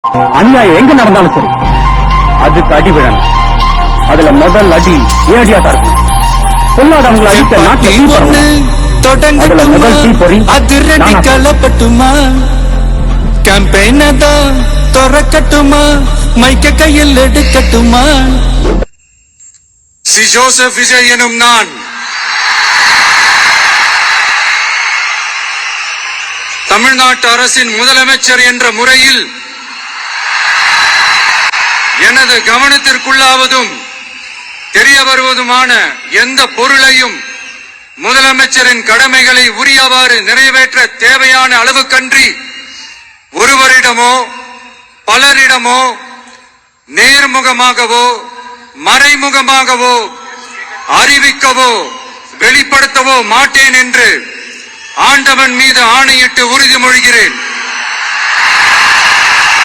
அநியாயம் எங்க நடந்தாலும் சரி அதுக்கு அடி விழணும். அதுல முதல் அடி ஏடியா தான் இருக்கும். சொல்லாதவங்களை அடித்த நாட்டில் முதல் தீப்பொறி அதிரடி கலப்பட்டுமா கேம்பெயின தான் துறக்கட்டுமா மைக்க கையில் எடுக்கட்டுமா. சி ஜோசப் விஜய் எனும் நான் தமிழ்நாட்டு அரசின் முதலமைச்சர் என்ற முறையில் எனது கவனத்திற்குள்ளாவதும் தெரிய வருவதுமான எந்த பொருளையும் முதலமைச்சரின் கடமைகளை உரியவாறு நிறைவேற்ற தேவையான அளவுக்கன்றி ஒருவரிடமோ பலரிடமோ நேர்முகமாகவோ மறைமுகமாகவோ அறிவிக்கவோ வெளிப்படுத்தவோ மாட்டேன் என்று ஆண்டவன் மீது ஆணையிட்டு உறுதிமொழிகிறேன்.